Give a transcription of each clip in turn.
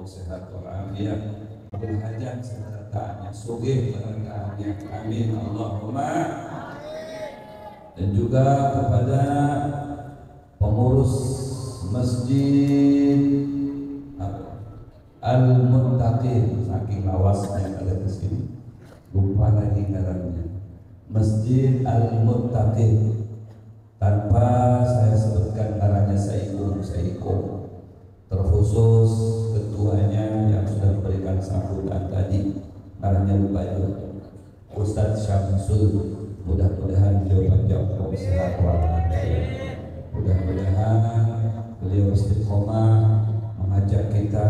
wong sehat walafiat, berhajat sertaannya sugih berkahnya, amin Allahumma. Dan juga kepada pengurus Masjid Al-Muttaqin, saking lawasnya ada di sini lupa lagi ngarannya, Masjid Al-Muttaqin, tanpa saya sebutkan ngarannya saya ikut terkhusus ketuanya yang sudah memberikan sambutan tadi, ngarannya lupa itu Ustadz Syamsul. Mudah-mudahan beliau panjang umur sehat walafiat, mudah-mudahan beliau istiqomah mengajak kita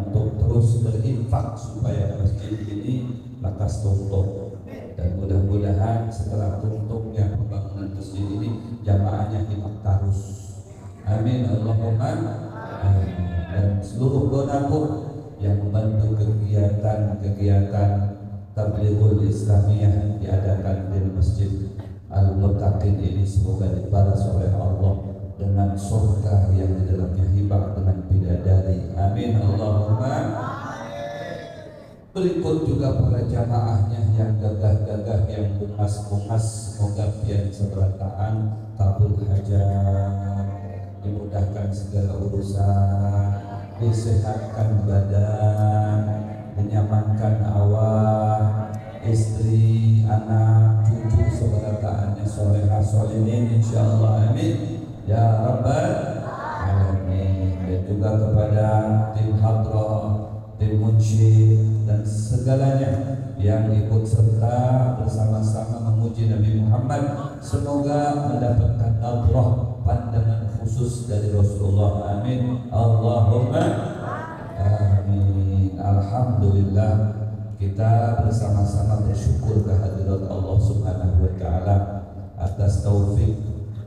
untuk terus berinfak supaya masjid ini lakas tuntuk, dan mudah-mudahan setelah tuntuknya pembangunan masjid ini jamaahnya hidup terus, amin Allahumma. Dan seluruh donatur yang membantu kegiatan Tablighul Islamiyah diadakan di Masjid Al-Muttaqin ini, semoga dibalas oleh Allah dengan surga yang di dalamnya hibah dengan bidadari, amin Allahumma. Berikut juga para jamaahnya yang gagah-gagah, yang bungas-bungas, semoga pian seberataan, kabul hajat, dimudahkan segala urusan, disehatkan badan, menyamankan awak, istri, anak, cucu, seberataannya solehah solihin insyaallah, amin ya rabbal alamin. Dan juga kepada tim hadroh, tim munsyid, dan segalanya yang ikut serta bersama-sama memuji Nabi Muhammad, semoga mendapatkan nadhrah pandangan khusus dari Rasulullah, amin Allahumma amin. Alhamdulillah, kita bersama-sama bersyukur kehadirat Allah Subhanahu wa taala atas taufik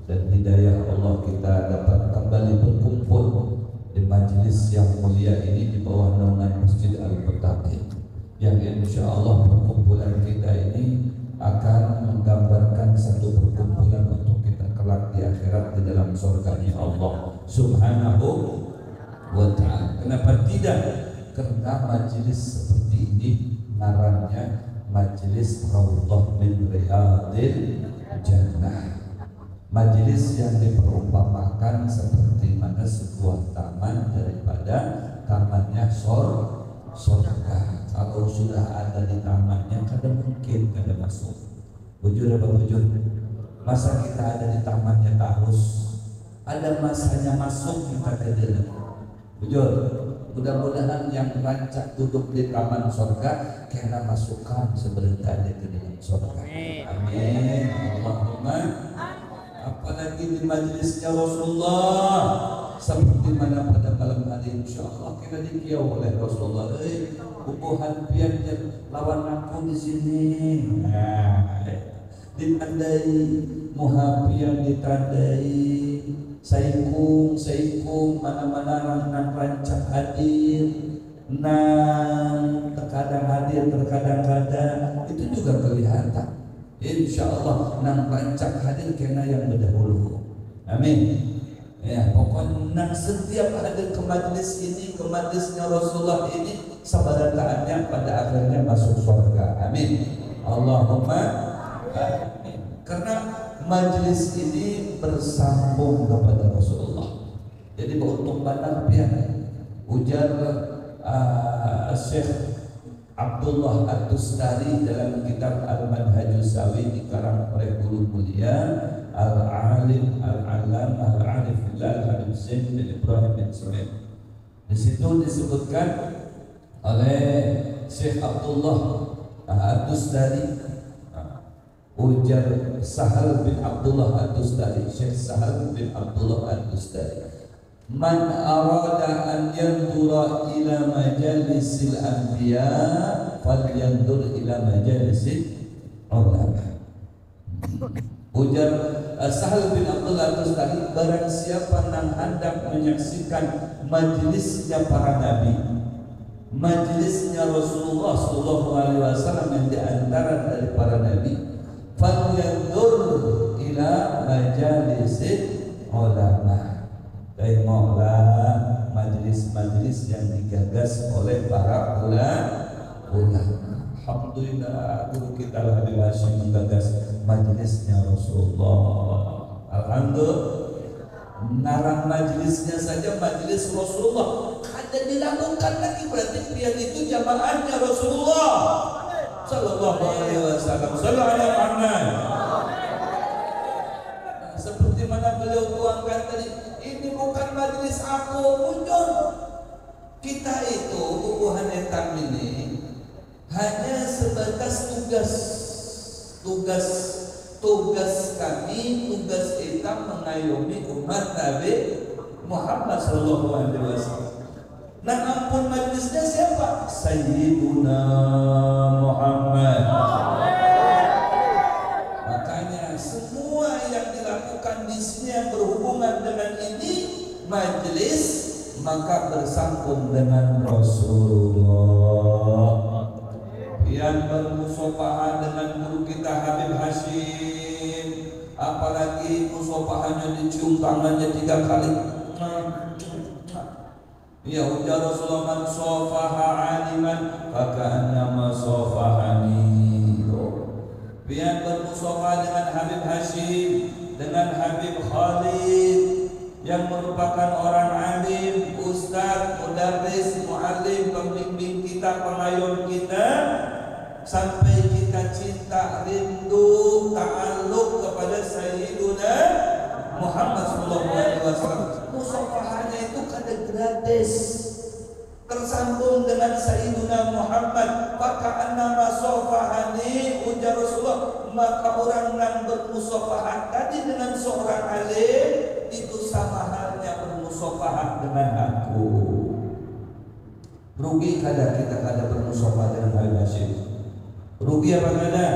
dan hidayah Allah, kita dapat kembali berkumpul di majelis yang mulia ini di bawah naungan Masjid Al-Muttaqin, yang insya Allah perkumpulan kita ini akan menggambarkan satu perkumpulan untuk kita kelak di akhirat di dalam surganya Allah Subhanahu wa ta'ala. Kenapa tidak? Karena majelis seperti ini ngarannya majelis Raudhah min Riyadil Jannah, majelis yang diperumpamakan seperti mana sebuah taman daripada tamannya surga. Kalau sudah ada di tamannya, kadang mungkin kada masuk. Bujur apa bujur? Masa kita ada di tamannya terus, ada masanya masuk kita ke dalam. Bujur. Mudah-mudahan yang rancak duduk di taman surga kena masukkan sebentar ke dalam surga. Amin. Allahumma. Apalagi di majelisnya Rasulullah, seperti mana pada malam hari insyaallah kena dikiau oleh Rasulullah. Bubuhan pian lawan aku di sini. Nah, ditandai muhafian, ditandai saikum mana-mana nang rancak hadir, nang terkadang hadir terkadang-kadang, itu juga kelihatan. Insyaallah nang rancak hadir kena yang berdahulu, amin ya. Pokoknya nang setiap hadir ke majlis ini, ke majlisnya Rasulullah ini, sabarataannya pada akhirnya masuk surga, amin Allahumma amin. Karena majlis ini bersambung kepada Rasulullah. Jadi beruntung banget pian ujar Syekh Abdullah Ad-Dustari dalam kitab Al-Manhajus Sawi dikarang oleh guru mulia Al-Alim Al-Alam Al-Arif Al-Habib Zain bin Ibrahim bin Sulaim. Di situ disebutkan oleh Syekh Abdullah Ad-Dustari, ujar Sahal bin Abdullah Ad-Dustari, Syekh Sahal bin Abdullah Ad-Dustari, man arada an yandura ila majalisil anbiya falyandur ila majalisil ulama. Ujar Sahal bin Abdullah Ad-Dustari, barang siapa yang hendak menyaksikan majelisnya para nabi, majelisnya Rasulullah SAW yang diantara dari para nabi, falyandur ila majalisil ulama. Tengoklah majelis-majelis majelis yang digagas oleh para ulama. Alhamdulillah guru kita Habib Hashim menggagas majelisnya Rasulullah. Alhamdulillah. Narang majelisnya saja majelis Rasulullah ada dilakukan lagi, berarti dia itu jamaahnya Rasulullah Sallallahu Alaihi Wasallam. Sallallahu Alaihi Wasallam. Seperti mana beliau tuangkan tadi, ini bukan majelis aku muncul. Kita itu bubuhan etam ini hanya sebatas tugas kami, tugas kita mengayomi umat Nabi Muhammad Sallallahu Alaihi Wasallam. Nah, ampun majelisnya siapa? Sayyiduna Muhammad. Makanya semua yang dilakukan di sini yang berhubungan dengan ini majelis, maka bersambung dengan Rasulullah. Yang bermusafahan dengan guru kita Habib Hashim, apalagi musafahannya dicium tangannya 3 kali. Ya ujar Rasulullah, man safaha aliman faka'annama safahani. Yang bermusafahan dengan Habib Hashim, dengan Habib Khalid yang merupakan orang alim, ustaz, mudarris, muallim, pembimbing kita, pengayom kita, sampai kita cinta, rindu, ta'alluq kepada Sayyiduna Muhammad Sallallahu Alaihi Wasallam. Musafahannya itu kada gratis, tersambung dengan Sayyiduna Muhammad. Maka annama safahani, ujar Rasulullah, maka orang yang bermusafahat tadi dengan seorang alim itu sama halnya bermusafahat dengan aku. Rugi kada kita kada bermusafahat dengan Habib Hashim? Rugi apa kada?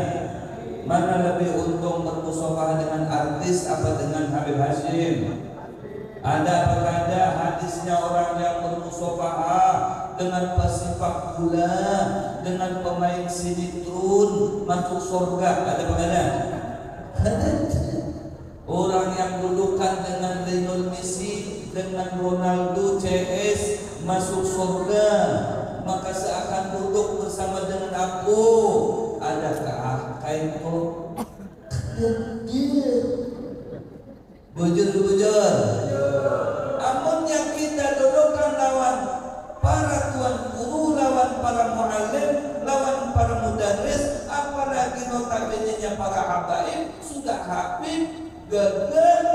Mana lebih untung bermusafahat dengan artis apa dengan Habib Hashim? Ada apa kada hadisnya orang yang bermusafahat dengan pasipak gula, dengan pemain sinetron masuk surga? Ada apa kada? Orang yang dudukan dengan Lionel Messi, dengan Ronaldo CS masuk surga, maka seakan duduk bersama dengan aku. Adakah kainku? Bujur. Amun yang kita dudukkan lawan para tuan guru, lawan para muallim, lawan para mudarris, apalagi notabene-nya para habaib, sudah habib, gagal,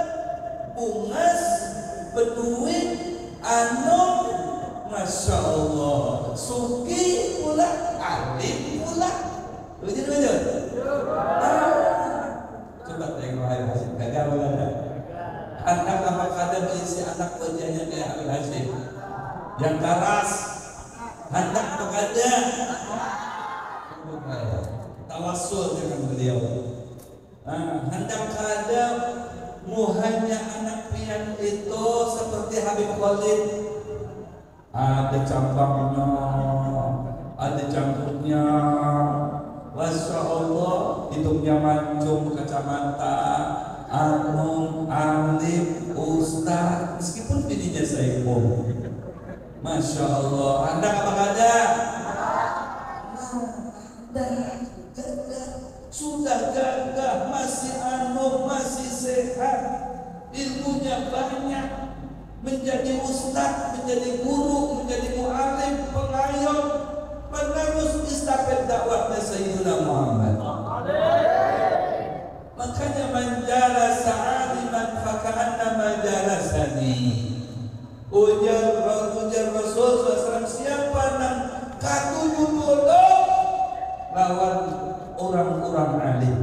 bungas, beduit, Masya Allah, suki pula, alim pula. Betul. Coba tengok Habib Hashim, gagal mana? Anak apa kada berisi anak wajahnya kayak Habib Hashim yang keras, anak apa kada? Tawassul dengan beliau. Hendak kada muhanya anak pian itu seperti Habib Khalid, ada cambangnya, ada jangkutnya, Masya Allah, hidungnya mancung, kacamata, anung, alim, ustaz, meskipun bininya saipung. Masya Allah, anda apa kada? Sudah gagah, masih masih sehat, ilmunya banyak, menjadi ustaz, menjadi guru, menjadi mu'alim, pengayom, penerus istafet dakwahnya Sayyidina Muhammad. Makanya manjala sa'aliman faka'annama jalasani. Ujar Rasul SAW, siapa yang katuju duduk lawan orang-orang alim.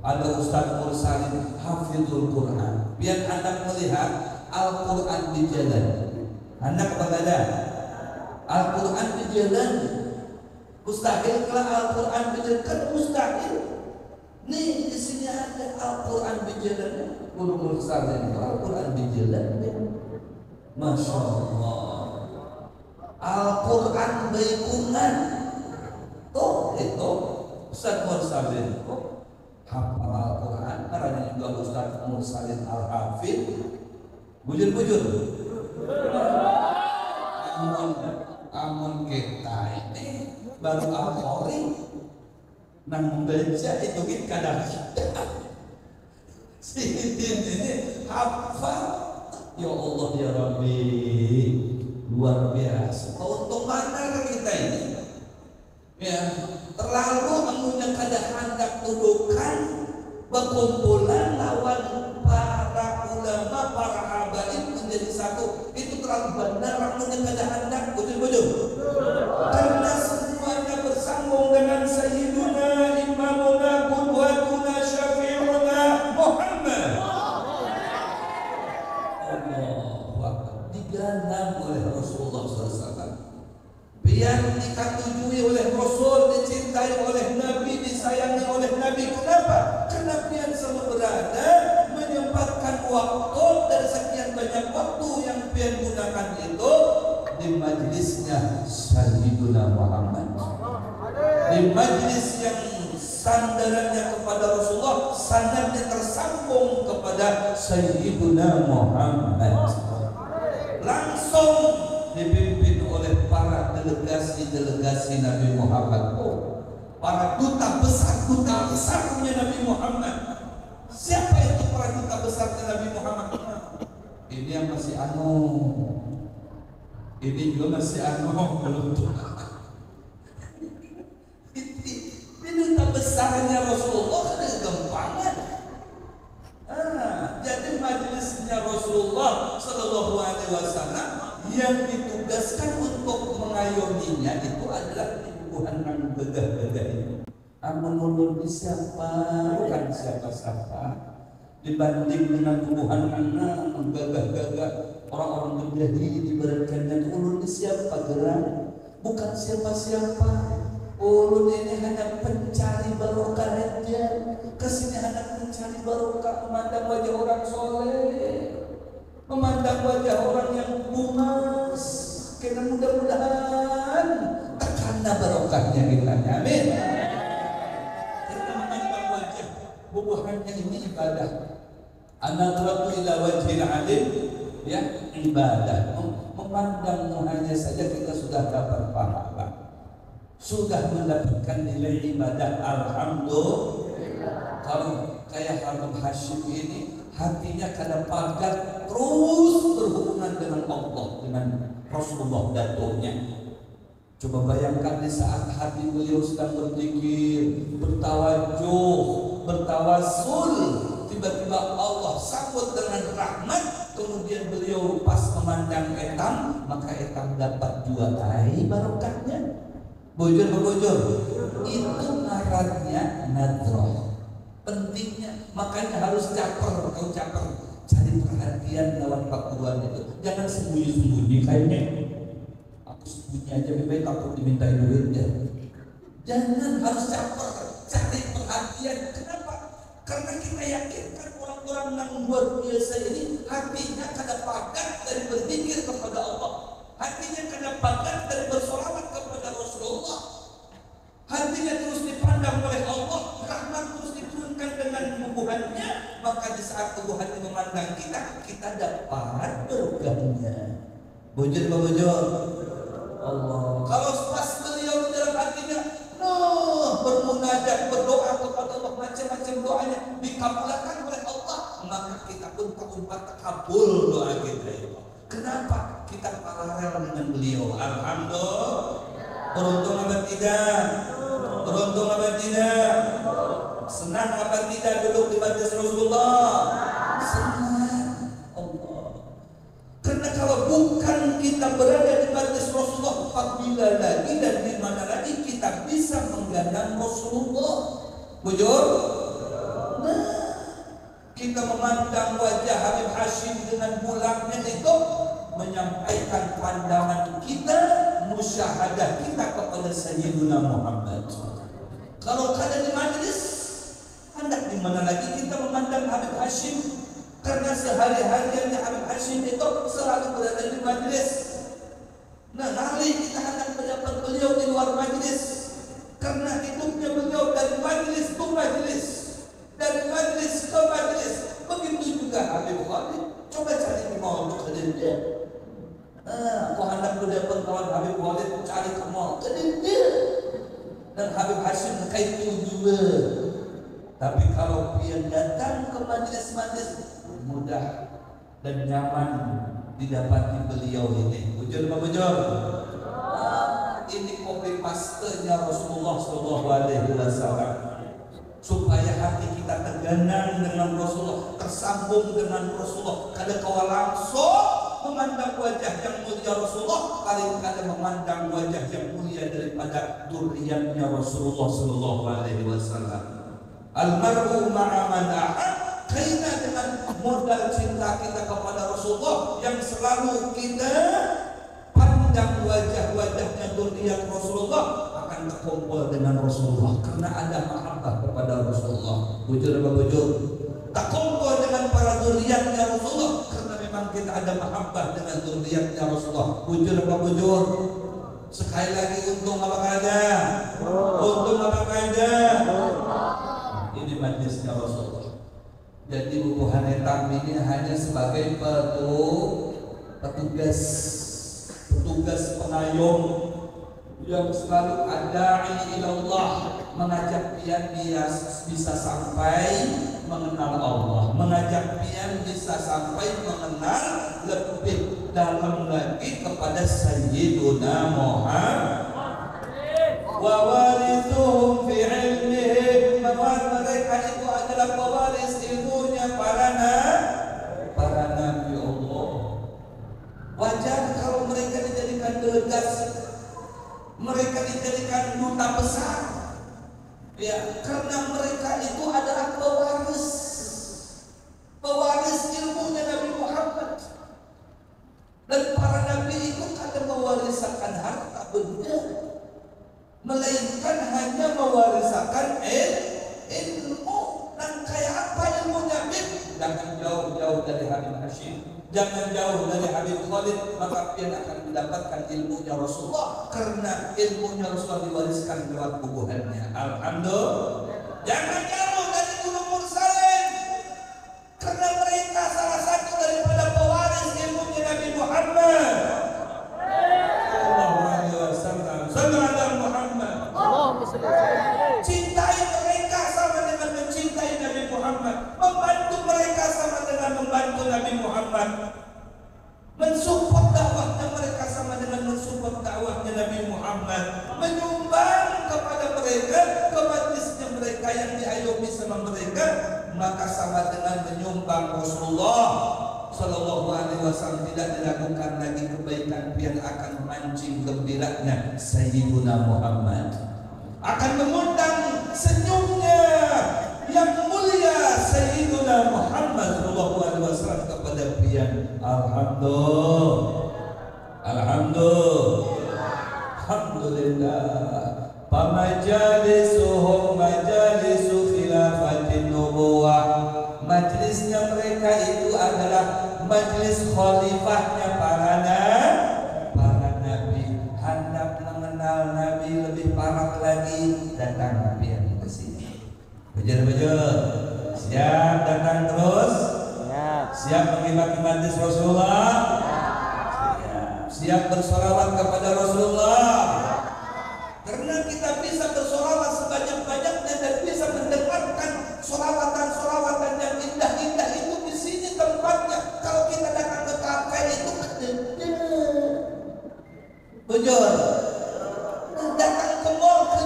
Ada Ustaz Mursalin hafizul Quran, biar anak melihat Al-Quran di jalan. Anak bagada Al-Quran di jalan, mustahil kalau Al-Quran di jalan, kan mustahil. Nih di sini ada Al-Quran di jalan, Guru Mursalin Al-Quran di jalan. Masya Allah, Al-Quran baikungan. Tuh itu Ustaz Mursalin hafal Al-Quran, karena juga Ustaz Mursalin Al-Hafid. Bujur amun amun kita ini baru apori nang beja itu kita kadang ini hafal. Ya Allah ya Rabbi, luar biasa keuntungan kita ini ya. Terlalu amunnya kada hendak tudukan berkumpulan lawan para ulama, para habaib menjadi satu, itu terlalu benar. Amunnya kada hendak betul-betul karena semuanya bersambung dengan Sayyiduna Imamuna Qudwatuna Syafi'una Muhammad. Allahu Akbar. Diganam oleh Rasulullah SAW, biar dikatujui oleh Rasul, dicintai oleh Nabi, disayangi oleh Nabi. Kenapa? Karena pian selalu berada menyempatkan waktu dari sekian banyak waktu yang pian gunakan itu di majlisnya Sayyiduna Muhammad, di majlis yang sandarannya kepada Rasulullah, sandarnya tersambung kepada Sayyiduna Muhammad, langsung dipimpin oleh para delegasi Nabi Muhammad, para duta besarnya Nabi Muhammad. Siapa itu para duta besarnya Nabi Muhammad? Ini yang masih ini juga masih belum tua. Ini duta besarnya Rasulullah kan gampangan. Jadi majelisnya Rasulullah Sallallahu Alaihi Wasallam yang ditugaskan untuk mengayominya itu adalah ibu-ibuan yang gagah-gagah ini. Menurut siapa? Bukan siapa-siapa. Dibanding dengan ibu-ibuan anak gagah-gagah, orang-orang berjahil ibaratkannya ulun siapa gerak? Bukan siapa-siapa. Ulun ini hanya pencari barokah aja. Kesini hanya mencari barokah, memandang wajah orang soleh, memandang wajah orang yang bumas. Karena mudah-mudahan terkena barokahnya kita. Amin. Kita memandang wajah bubuhannya ini ibadah. An-nadratu ila wajhil alim, ya, ibadah. Memandang hanya saja kita sudah dapat pahala, sudah mendapatkan nilai ibadah. Alhamdulillah. Kalau kayak Habib Hashim ini hatinya kada pagat, terus berhubungan dengan Allah, dengan Rasulullah datuknya. Coba bayangkan di saat hati beliau sedang berzikir, bertawajuh, bertawasul, tiba-tiba Allah sambut dengan rahmat. Kemudian beliau pas memandang etam, maka etam dapat dua air barokahnya. Bujur-bujur, itu ngarannya nadroh. Pentingnya, makanya harus caper. Kau caper, cari perhatian lawan pakuan itu. Jangan sembunyi-sembunyi kayaknya. Aku sembunyi aja, lebih baik takut dimintai duit ya. Jangan, harus caper, cari perhatian. Kenapa? Karena kita yakinkan orang-orang yang luar biasa ini hatinya kada pagat dari berzikir kepada Allah, hatinya kada pagat dari bersolawat kepada Rasulullah, hatinya terus dipandang oleh Allah, rahmat terus diturunkan dengan tubuhannya. Maka di saat tubuhan memandang kita, kita dapat berkahnya. Bujur-bujur Allah. Kalau pas beliau dalam hatinya bermunajat, berdoa kepada Allah, macam-macam doanya dikabulkan oleh Allah, maka kita pun takabul doa kita. Kenapa? Kita paralel dengan beliau. Alhamdulillah. Beruntung apa tidak? Beruntung apa tidak? Senang apa tidak duduk di majlis Rasulullah? Senang. Allah. Karena kalau bukan kita berada di majlis Rasulullah, apabila lagi dan di mana lagi kita bisa menggandang Rasulullah? Bujur? Nah, kita memandang wajah Habib Hashim dengan bulaknya itu menyampaikan pandangan kita, musyahadah kita kepada Sayyiduna Muhammad. Kalau kada di majlis, hendak di mana lagi kita memandang Habib Hashim? Karena sehari-hariannya Habib Hashim itu selalu berada di majlis. Nah, kali kita hendak mendapat beliau di luar majlis. Karena hidupnya beliau dari majlis ke majlis, dari majlis ke majlis. Begitu juga Habib Khalid. Coba cari di mau hadir dia. Kau hendak mendapat kedede dan Habib Hashim kaitu juga. Tapi kalau pian datang ke majelis-majelis mudah dan nyaman didapati beliau ini. Bujur apa bujur? Ini copy paste-nya Rasulullah SAW supaya hati kita tergenang dengan Rasulullah, tersambung dengan Rasulullah. Kada kau langsung memandang wajah yang mulia Rasulullah, kadang-kadang memandang wajah yang mulia daripada duriannya Rasulullah SAW. Almar'u ma'a man ahab, kaitan dengan modal cinta kita kepada Rasulullah yang selalu kita pandang wajah-wajahnya durian Rasulullah, akan terkumpul dengan Rasulullah karena ada mahabbah kepada Rasulullah. Bujur apa bujur? Terkumpul dengan para duriannya Rasulullah karena memang kita ada mahabbah dengan duriannya Rasulullah. Bujur apa bujur? Sekali lagi, untung apa kada? Untung apa kada? Ini majlisnya Rasulullah. Jadi bubuhan hitam ini hanya sebagai petugas pengayom yang selalu ada ilallah, mengajak pian dia bisa sampai mengenal Allah, mengajak pian bisa sampai mengenal lebih dalam lagi kepada Sayyiduna Muhammad wa warithuhum fi ilmihi. Mereka itu adalah pewaris ilmunya para nabi Allah. Wajar kalau mereka dijadikan delegasi, mereka dijadikan duta besar, ya, karena mereka itu adalah pewaris ilmunya Nabi Muhammad. Dan para nabi itu kada mewariskan harta benda, melainkan hanya mewariskan ilmu. Dan kayak apa ilmunya? Jangan jauh-jauh dari Habib Hashim, jangan jauh dari Habib Khalid, maka pian akan mendapatkan ilmunya Rasulullah, karena ilmunya Rasulullah diwariskan lewat bubuhannya. Alhamdulillah. Jangan jauh dari Gunung Mursalin, karena mereka salah satu daripada pewaris ilmunya Nabi Muhammad sallallahu alaihi wasallam. Sallallahu Muhammad. Cintai mereka sama dengan mencintai Nabi Muhammad, membantu mereka sama dengan membantu Nabi Muhammad, mensupport dakwahnya mereka sama dengan mensupport dakwahnya Nabi Muhammad, menyumbang kepada mereka ke majlisnya mereka yang diayomi sama mereka, maka sama dengan menyumbang Rasulullah Sallallahu Alaihi Wasallam. Tidak dilakukan lagi kebaikan, pian akan memancing gembiranya Sayyiduna Muhammad, akan mengundang senyumnya yang mulia Sayyiduna Muhammad Sallallahu Alaihi Wasallam kepada pian. Alhamdulillah. Pamajalisuhum majalisu khilafatin nubuwah. Majlisnya mereka itu adalah majlis khalifahnya para nabi. Hendak mengenal Nabi lebih parah lagi, datang Nabi yang ke sini. Bujur. Siap datang terus? Siap mengimaki majlis Rasulullah? Siap bersolawat kepada Rasulullah? Karena kita bisa bersolawat sebanyak-banyaknya dan bisa mendengarkan solawatan-solawatan yang indah-indah itu di sini tempatnya. Kalau kita datang ke kafe itu bujur, datang ke mall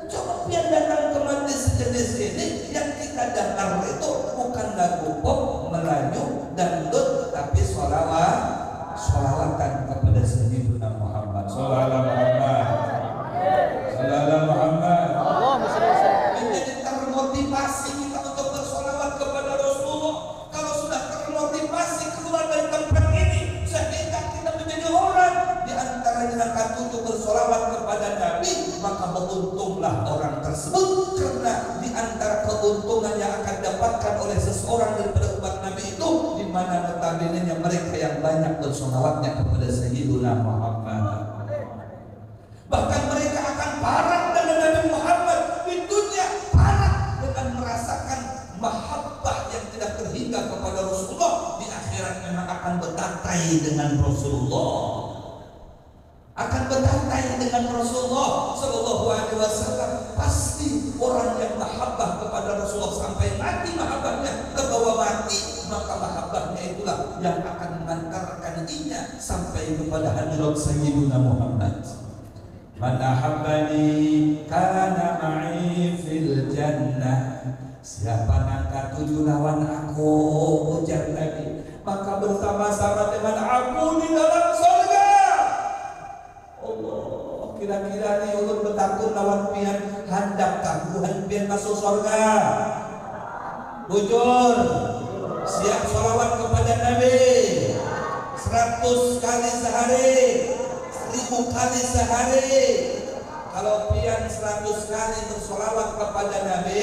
coba pian datang ke majlis sejenis ini. Yang kita datang itu bukan lagu pop, Melayu, dangdut, tapi solawatan kepada Sayyidina Muhammad. Sallallahu Muhammad. Menjadi termotivasi kita untuk bersolawat kepada Rasulullah. Kalau sudah termotivasi keluar dari tempat ini, sehingga kita menjadi orang di antaranya akan untuk bersolawat kepada Nabi, maka beruntunglah orang tersebut, karena di antara keuntungan yang akan dapatkan oleh seseorang daripada umat Nabi itu, di mana notabene mereka yang banyak bersolawatnya kepada Sayyidina Muhammad. Bahkan mereka akan parah dengan Nabi Muhammad di dunia, parah dengan merasakan mahabbah yang tidak terhingga kepada Rasulullah. Di akhirat memang akan bertantai dengan Rasulullah, akan bertantai Rasulullah sampai mati mahabbahnya, terbawa mati, maka mahabbahnya itulah yang akan mengantarkan dia sampai kepada hadirat Sayyidina Muhammad. Man ahabbani kana ma'i fil jannah. Siapa ngangkat 7 lawan aku, ujar Nabi, maka bersama-sama dengan aku di dalam surga. Allah, kira-kira nih ulun bertakun lawan pian hendak kaguhan pian masuk surga. Bujur, siap sholawat kepada Nabi 100 kali sehari, 1000 kali sehari. Kalau pian 100 kali bersolawat kepada Nabi,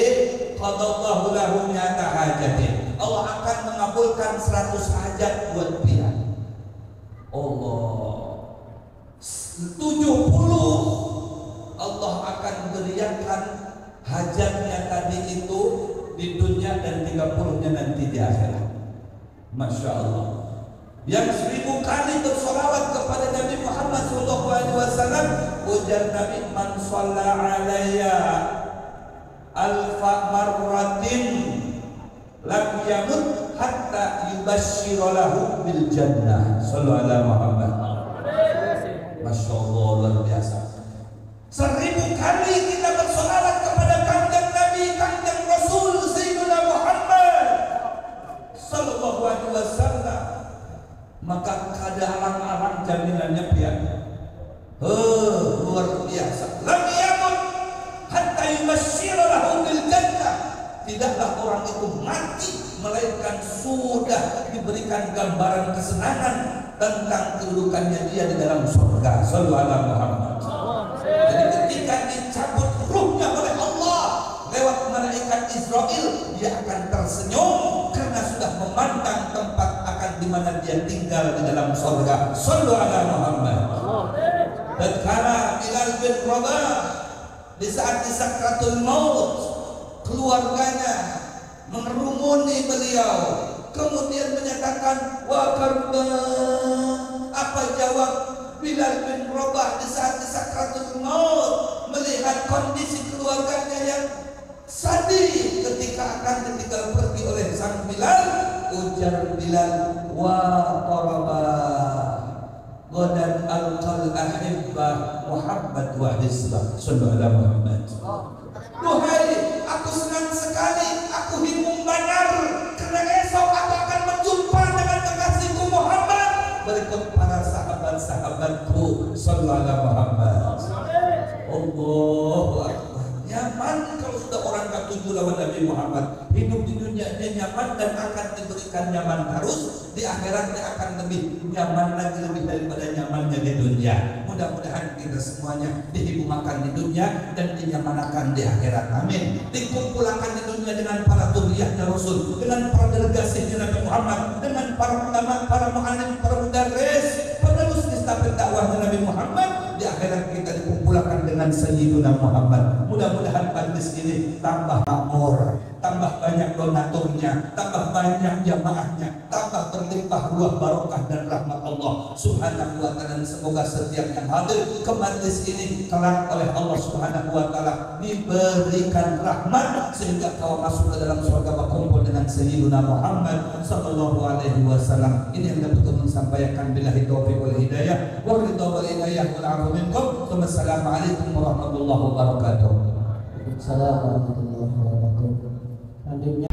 qadallahu lahu mi'ata hajatin. Allah akan mengabulkan 100 hajat buat pian. Allah 70 Allah akan berikan hajatnya tadi itu di dunia dan 30-nya nanti di akhirat. Masya Allah. Yang 1000 kali bersolawat kepada Nabi Muhammad SAW, ujar Nabi, man shalla alayya alfa marratin lam yamut hatta yubashshira lahu bil jannah. Sallu ala Muhammad. Masya Allah, luar biasa. 1000 kali kita bersolawat kepada kanjeng Nabi, kanjeng Rasul Sayyidina Muhammad sallallahu alaihi wasallam, maka kada alang-alang jaminannya pian. Luar biasa. Lam yamut hatta yubashshira lahu bil jannah. Tidaklah orang itu mati melainkan sudah diberikan gambaran kesenangan tentang kedudukannya dia di dalam surga. Sallallahu alaihi Muhammad. Jadi ketika dicabut ruhnya oleh Allah lewat malaikat Israel, dia akan tersenyum karena sudah memandang tempat akan di mana dia tinggal di dalam surga. Sallallahu alaihi Muhammad. Tatkala Bilal bin Rabah di saat di sakratul maut, keluarganya mengerumuni beliau, kemudian menyatakan, wa karba. Apa jawab Bilal bin Rabah di saat di sakratul maut, melihat kondisi keluarganya yang sedih ketika akan ditinggal pergi oleh sang Bilal? Ujar Bilal, wa qaraba godan al-qal ahibbah Muhammad wa hisbah. Sallallahu alaihi Muhammad. Duhai, aku senang sekali, aku hitung benar karena esok aku akan berjumpa dengan kekasihku Muhammad berikut para sahabat-sahabatku. Sallallahu alaihi Muhammad. Allahu Akbar. Nyaman kalau sudah orang ketujuh lawan Nabi Muhammad. Hidup di dunia dia nyaman dan akan diberikan nyaman terus. Di akhiratnya akan lebih nyaman lagi, lebih daripada nyamannya di dunia. Mudah-mudahan kita semuanya dihiburkan di dunia dan dinyamanakan di akhirat. Amin. Dikumpulkan di dunia dengan para dzurriyyahnya Rasul, dengan para delegasinya Nabi Muhammad, dengan para ulama, para mu'allim, para mudarris, penerus nistafet dakwahnya Nabi Muhammad. Di akhirat kita dikumpulkan dengan Sayyidina Muhammad. Mudah-mudahan majlis ini tambah makmur, tambah banyak donaturnya, tambah banyak jamaahnya, tambah berlimpah ruah barokah dan rahmat Allah Subhanahu wa taala. Semoga setiap yang hadir ke majlis ini kelak oleh Allah Subhanahu wa taala diberikan rahmat sehingga kau masuk ke dalam surga berkumpul dengan Sayyidina Muhammad sallallahu alaihi wasallam. Ini yang dapat kami sampaikan, billahi taufiq wal hidayah wa ridha wal hidayah wal afu minkum. Wassalamualaikum warahmatullahi wabarakatuh. Assalamualaikum warahmatullahi wabarakatuh.